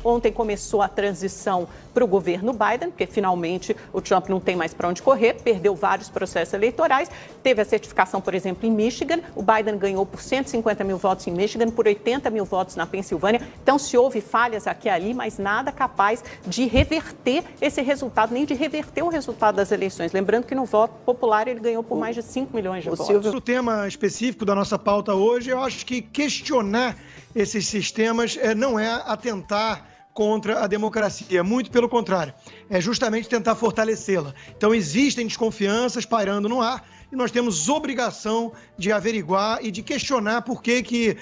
Ontem começou a transição para o governo Biden, porque finalmente o Trump não tem mais para onde correr, perdeu vários processos eleitorais. Teve a certificação, por exemplo, em Michigan. O Biden ganhou por 150 mil votos em Michigan, por 80 mil votos na Pensilvânia. Então, se houve falhas aqui e ali, mas nada capaz de reverter esse resultado, nem de reverter o resultado das eleições. Lembrando que no voto popular ele ganhou por mais de 5 milhões de votos. O tema específico da nossa pauta hoje, eu acho que questionar esses sistemas não é atentar contra a democracia, muito pelo contrário, é justamente tentar fortalecê-la. Então existem desconfianças pairando no ar e nós temos obrigação de averiguar e de questionar por que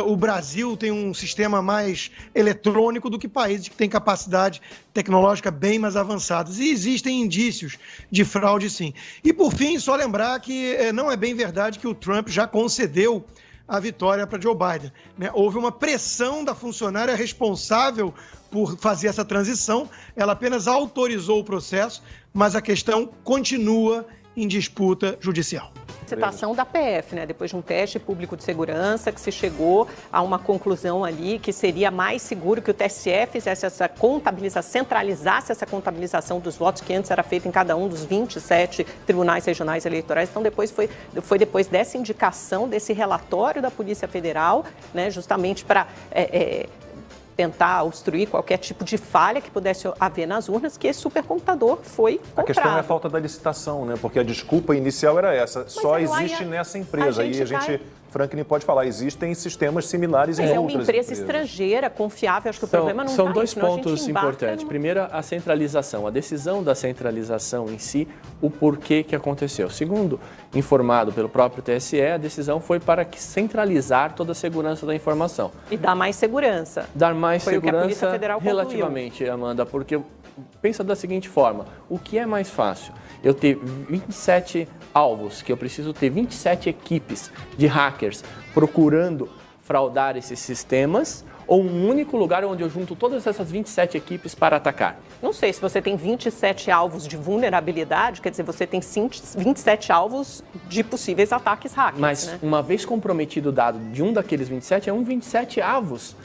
o Brasil tem um sistema mais eletrônico do que países que têm capacidade tecnológica bem mais avançadas. E existem indícios de fraude, sim. E, por fim, só lembrar que não é bem verdade que o Trump já concedeu a vitória para Joe Biden, né? Houve uma pressão da funcionária responsável por fazer essa transição, ela apenas autorizou o processo, mas a questão continua em disputa judicial. Citação da PF, né? Depois de um teste público de segurança, que se chegou a uma conclusão ali que seria mais seguro que o TSE fizesse essa contabilização, centralizasse essa contabilização dos votos que antes era feita em cada um dos 27 tribunais regionais eleitorais. Então, depois foi depois dessa indicação, desse relatório da Polícia Federal, né? Justamente para tentar obstruir qualquer tipo de falha que pudesse haver nas urnas, que esse supercomputador foi comprado. A questão é a falta da licitação, né? Porque a desculpa inicial era essa, mas só existe nessa empresa. E a gente, Franklin pode falar, existem sistemas similares em outras empresas. É uma empresa estrangeira, confiável, acho que o problema não são dois pontos importantes. Primeiro, a centralização, a decisão da centralização em si, o porquê que aconteceu. Segundo, informado pelo próprio TSE, a decisão foi para centralizar toda a segurança da informação. E dar mais segurança. Dar mais foi segurança o que a Polícia Federal relativamente, Amanda, porque pensa da seguinte forma, o que é mais fácil? Eu ter 27 alvos, que eu preciso ter 27 equipes de hackers procurando fraudar esses sistemas, ou um único lugar onde eu junto todas essas 27 equipes para atacar? Não sei, se você tem 27 alvos de vulnerabilidade, quer dizer, você tem 27 alvos de possíveis ataques hackers. Mas, né? Uma vez comprometido o dado de um daqueles 27, é 27 alvos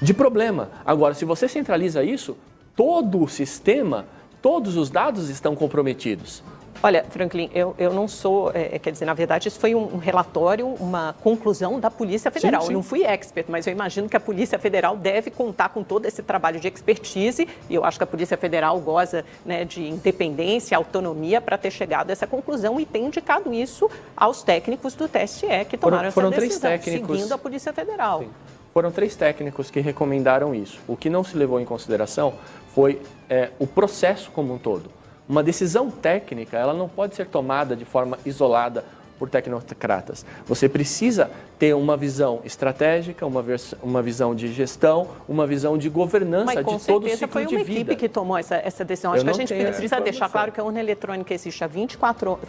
de problema. Agora, se você centraliza isso, todo o sistema, todos os dados estão comprometidos. Olha, Franklin, eu não sou, quer dizer, na verdade, isso foi um relatório, uma conclusão da Polícia Federal. Sim. Eu não fui expert, mas eu imagino que a Polícia Federal deve contar com todo esse trabalho de expertise e eu acho que a Polícia Federal goza, né, de independência, autonomia para ter chegado a essa conclusão e tem indicado isso aos técnicos do TSE que tomaram essa decisão, seguindo a Polícia Federal. Sim. Foram 3 técnicos que recomendaram isso. O que não se levou em consideração foi o processo como um todo. Uma decisão técnica, ela não pode ser tomada de forma isolada por tecnocratas. Você precisa ter uma visão estratégica, uma visão de gestão, uma visão de governança de todo o ciclo de vida. Mas com certeza foi uma equipe que tomou essa decisão. Acho que a gente precisa deixar claro que a urna eletrônica existe há 24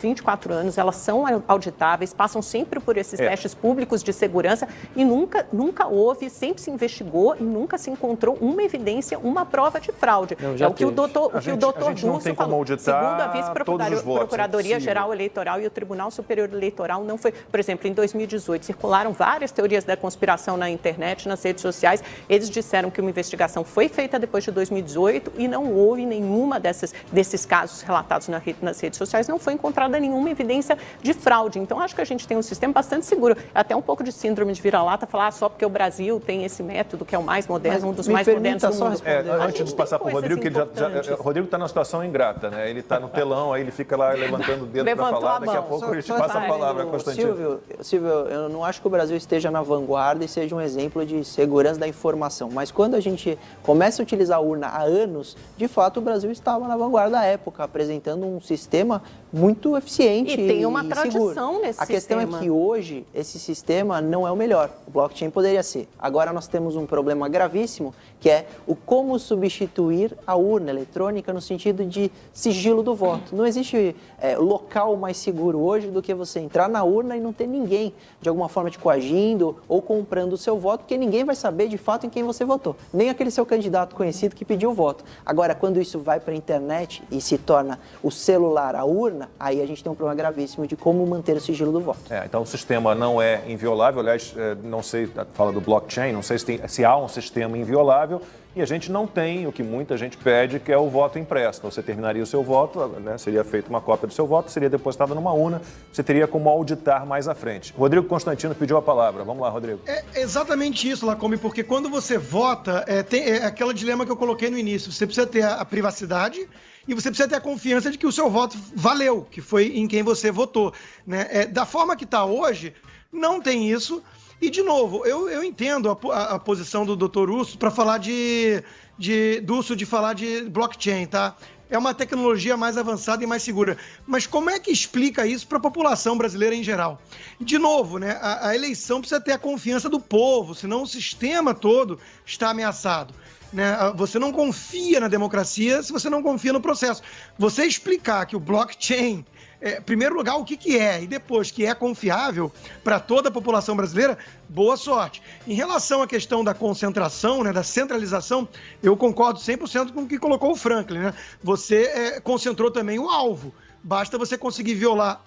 anos, elas são auditáveis, passam sempre por esses testes públicos de segurança e nunca houve, sempre se investigou e nunca se encontrou uma evidência, uma prova de fraude. Não, o que o doutor Dulce falou. Segundo a Vice-Procuradoria-Geral Eleitoral e o Tribunal Superior Eleitoral não foi, por exemplo, em 2018, circularam várias teorias da conspiração na internet, nas redes sociais. Eles disseram que uma investigação foi feita depois de 2018 e não houve nenhuma desses casos relatados nas redes sociais, não foi encontrada nenhuma evidência de fraude. Então, acho que a gente tem um sistema bastante seguro. Até um pouco de síndrome de vira-lata, falar só porque o Brasil tem esse método que é o mais moderno, um dos mais modernos do mundo. Antes de passar para o Rodrigo, que o Rodrigo está numa situação ingrata, né? Ele está no telão, aí ele fica lá levantando o dedo para falar, daqui a pouco ele te passa a palavra, Constantino. Silvio, eu não acho que o Brasil esteja na vanguarda e seja um exemplo de segurança da informação, mas quando a gente começa a utilizar a urna há anos, de fato o Brasil estava na vanguarda da época, apresentando um sistema muito eficiente e tem uma tradição nesse sistema. A questão é que hoje esse sistema não é o melhor, o blockchain poderia ser. Agora nós temos um problema gravíssimo, que é o como substituir a urna eletrônica no sentido de sigilo do voto. Não existe local mais seguro hoje do que você entrar na urna e não ter ninguém de alguma forma te coagindo ou comprando o seu voto, porque ninguém vai saber de fato em quem você votou, nem aquele seu candidato conhecido que pediu o voto. Agora, quando isso vai para a internet e se torna o celular a urna, aí a gente tem um problema gravíssimo de como manter o sigilo do voto. Então o sistema não é inviolável, aliás, não sei, fala do blockchain, não sei se há um sistema inviolável E a gente não tem o que muita gente pede, que é o voto impresso. Então, você terminaria o seu voto, né, seria feita uma cópia do seu voto, seria depositada numa urna, você teria como auditar mais à frente. Rodrigo Constantino pediu a palavra. Vamos lá, Rodrigo. É exatamente isso, Lacombe, porque quando você vota, tem aquele dilema que eu coloquei no início. Você precisa ter a privacidade e você precisa ter a confiança de que o seu voto valeu, que foi em quem você votou, né? Da forma que está hoje, não tem isso. E, de novo, eu entendo a posição do Dr. Urso para falar de falar de blockchain, tá? É uma tecnologia mais avançada e mais segura. Mas como é que explica isso para a população brasileira em geral? De novo, né, a eleição precisa ter a confiança do povo, senão o sistema todo está ameaçado. Né? Você não confia na democracia se você não confia no processo. Você explicar que o blockchain, em primeiro lugar, o que é, e depois que é confiável para toda a população brasileira, boa sorte. Em relação à questão da concentração, né, da centralização, eu concordo 100% com o que colocou o Franklin. Né? Você concentrou também o alvo. Basta você conseguir violar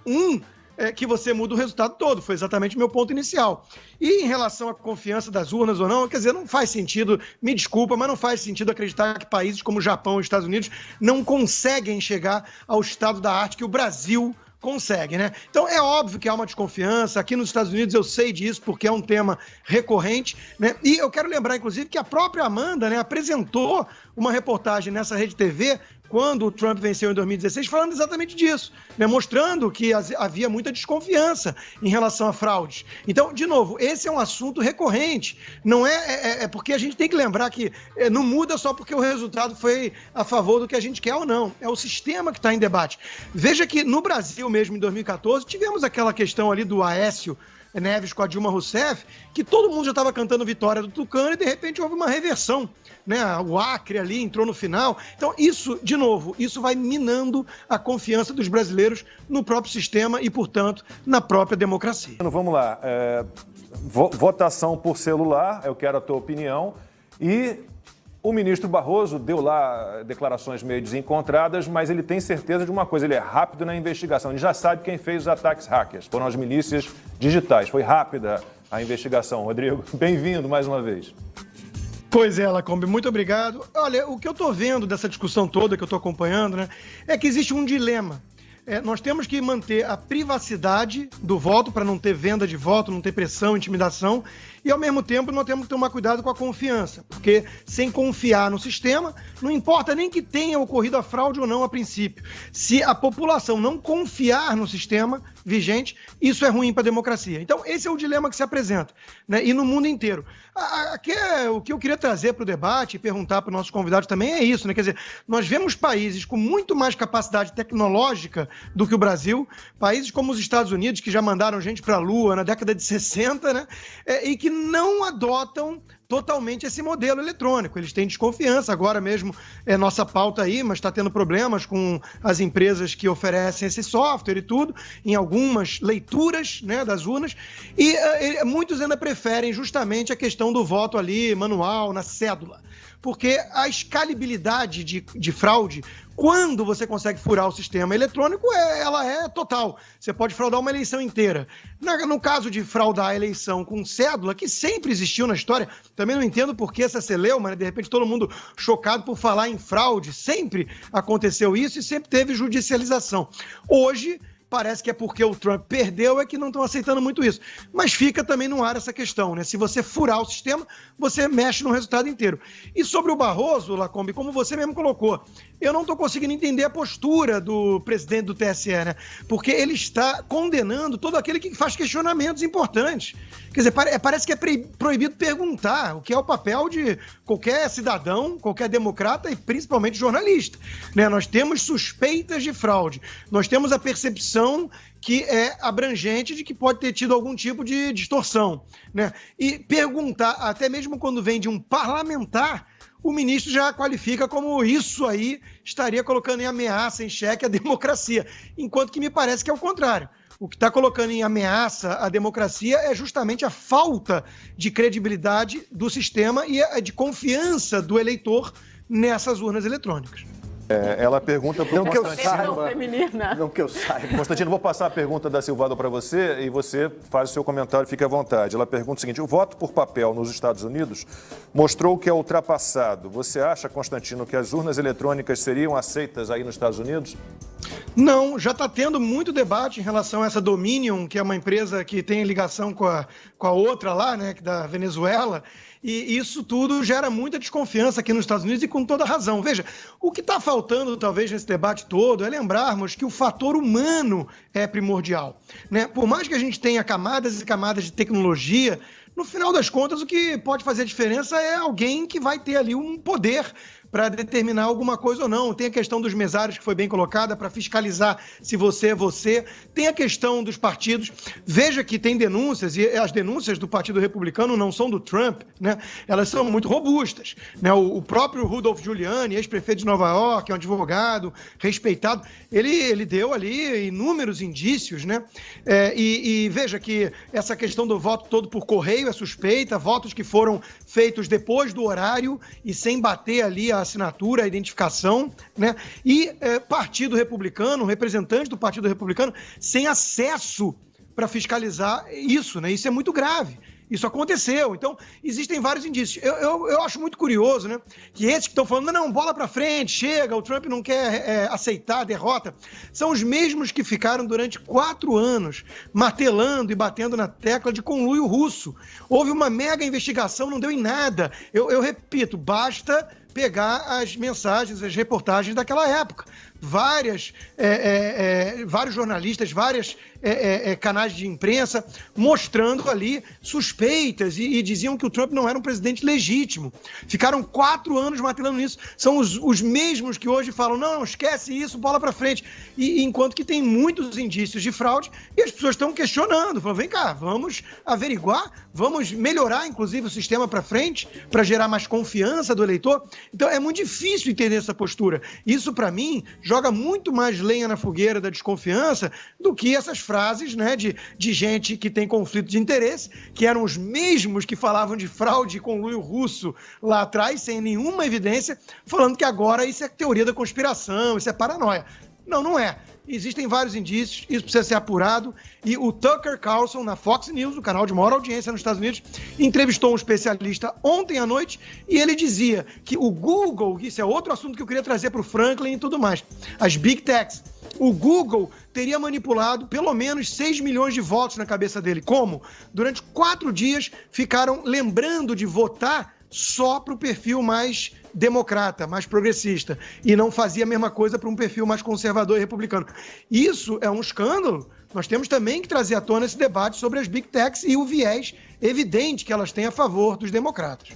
que você muda o resultado todo. Foi exatamente o meu ponto inicial. E em relação à confiança das urnas ou não, quer dizer, não faz sentido, me desculpa, mas não faz sentido acreditar que países como o Japão e os Estados Unidos não conseguem chegar ao estado da arte que o Brasil consegue, né? Então é óbvio que há uma desconfiança. Aqui nos Estados Unidos eu sei disso porque é um tema recorrente, né? E eu quero lembrar, inclusive, que a própria Amanda, né, apresentou uma reportagem nessa Rede TV quando o Trump venceu em 2016, falando exatamente disso, né? Mostrando que havia muita desconfiança em relação a fraudes. Então, de novo, esse é um assunto recorrente. Não é porque a gente tem que lembrar que não muda só porque o resultado foi a favor do que a gente quer ou não. É o sistema que está em debate. Veja que no Brasil mesmo, em 2014, tivemos aquela questão ali do Aécio Neves com a Dilma Rousseff, que todo mundo já estava cantando vitória do Tucano e de repente houve uma reversão, né? O Acre ali entrou no final. Então isso, de novo, isso vai minando a confiança dos brasileiros no próprio sistema e, portanto, na própria democracia. Vamos lá, votação por celular, eu quero a tua opinião. E o ministro Barroso deu lá declarações meio desencontradas, mas ele tem certeza de uma coisa, ele é rápido na investigação, ele já sabe quem fez os ataques hackers, foram as milícias digitais, foi rápida a investigação. Rodrigo, bem-vindo mais uma vez. Pois é, Lacombe, muito obrigado. Olha, o que eu estou vendo dessa discussão toda que eu estou acompanhando, né, é que existe um dilema. Nós temos que manter a privacidade do voto para não ter venda de voto, não ter pressão, intimidação, e ao mesmo tempo nós temos que tomar cuidado com a confiança, porque sem confiar no sistema, não importa nem que tenha ocorrido a fraude ou não a princípio. Se a população não confiar no sistema vigente, isso é ruim para a democracia. Então esse é o dilema que se apresenta, né? E no mundo inteiro. O que eu queria trazer para o debate e perguntar para os nossos convidados também é isso, né? Quer dizer, nós vemos países com muito mais capacidade tecnológica do que o Brasil, países como os Estados Unidos, que já mandaram gente para a Lua na década de 60, né? E que não adotam totalmente esse modelo eletrônico. Eles têm desconfiança, agora mesmo é nossa pauta aí, mas está tendo problemas com as empresas que oferecem esse software e tudo, em algumas leituras, né, das urnas, e muitos ainda preferem justamente a questão do voto ali manual, na cédula, porque a escalabilidade de fraude, quando você consegue furar o sistema eletrônico, ela é total. Você pode fraudar uma eleição inteira. No caso de fraudar a eleição com cédula, que sempre existiu na história, também não entendo por que essa celeuma, né? De repente todo mundo chocado por falar em fraude, sempre aconteceu isso e sempre teve judicialização. Hoje, parece que é porque o Trump perdeu é que não estão aceitando muito isso. Mas fica também no ar essa questão, né? Se você furar o sistema, você mexe no resultado inteiro. E sobre o Barroso, Lacombe, como você mesmo colocou, eu não estou conseguindo entender a postura do presidente do TSE, né? Porque ele está condenando todo aquele que faz questionamentos importantes. Quer dizer, parece que é proibido perguntar, o que é o papel de qualquer cidadão, qualquer democrata e principalmente jornalista, né? Nós temos suspeitas de fraude, nós temos a percepção que é abrangente de que pode ter tido algum tipo de distorção, né? E perguntar, até mesmo quando vem de um parlamentar, o ministro já qualifica como isso aí estaria colocando em ameaça, em xeque a democracia, enquanto que me parece que é o contrário. O que está colocando em ameaça a democracia é justamente a falta de credibilidade do sistema e de confiança do eleitor nessas urnas eletrônicas. Ela pergunta para o Versão feminina. Não que eu saiba. Constantino, vou passar a pergunta da Silvada para você e você faz o seu comentário, fique à vontade. Ela pergunta o seguinte: o voto por papel nos Estados Unidos mostrou que é ultrapassado. Você acha, Constantino, que as urnas eletrônicas seriam aceitas aí nos Estados Unidos? Não, já está tendo muito debate em relação a essa Dominion, que é uma empresa que tem ligação com a outra lá, né, da Venezuela, e isso tudo gera muita desconfiança aqui nos Estados Unidos e com toda razão. Veja, o que está faltando talvez nesse debate todo é lembrarmos que o fator humano é primordial, né? Por mais que a gente tenha camadas e camadas de tecnologia, no final das contas o que pode fazer diferença é alguém que vai ter ali um poder para determinar alguma coisa ou não. Tem a questão dos mesários, que foi bem colocada, para fiscalizar se você é você. Tem a questão dos partidos. Veja que tem denúncias, e as denúncias do Partido Republicano não são do Trump, né? Elas são muito robustas, né? O próprio Rudolph Giuliani, ex-prefeito de Nova York, é um advogado respeitado, ele deu ali inúmeros indícios, né? E veja que essa questão do voto todo por correio é suspeita, votos que foram feitos depois do horário e sem bater ali a assinatura, a identificação, né? E Partido Republicano, representante do Partido Republicano, sem acesso para fiscalizar isso, né? Isso é muito grave. Isso aconteceu. Então, existem vários indícios. Eu acho muito curioso, né, que esses que estão falando, não, bola para frente, chega, o Trump não quer aceitar a derrota, são os mesmos que ficaram durante 4 anos martelando e batendo na tecla de conluio russo. Houve uma mega investigação, não deu em nada. Eu repito, basta pegar as mensagens, as reportagens daquela época. Vários jornalistas, vários canais de imprensa mostrando ali suspeitas e diziam que o Trump não era um presidente legítimo. Ficaram 4 anos martelando nisso. São os mesmos que hoje falam, não, esquece isso, bola para frente. E enquanto que tem muitos indícios de fraude e as pessoas estão questionando, falando, vem cá, vamos averiguar, vamos melhorar, inclusive, o sistema para frente, para gerar mais confiança do eleitor. Então, é muito difícil entender essa postura. Isso, para mim, joga muito mais lenha na fogueira da desconfiança do que essas frases, né, de gente que tem conflito de interesse, que eram os mesmos que falavam de fraude e conluio russo lá atrás, sem nenhuma evidência, falando que agora isso é teoria da conspiração, isso é paranoia. Não, não é. Existem vários indícios, isso precisa ser apurado, e o Tucker Carlson, na Fox News, o canal de maior audiência nos Estados Unidos, entrevistou um especialista ontem à noite e ele dizia que o Google, isso é outro assunto que eu queria trazer para o Franklin e tudo mais, as Big Techs, o Google teria manipulado pelo menos 6 milhões de votos na cabeça dele. Como? Durante 4 dias ficaram lembrando de votar só para o perfil mais democrata, mais progressista, e não fazia a mesma coisa para um perfil mais conservador e republicano. Isso é um escândalo. Nós temos também que trazer à tona esse debate sobre as Big Techs e o viés evidente que elas têm a favor dos democratas.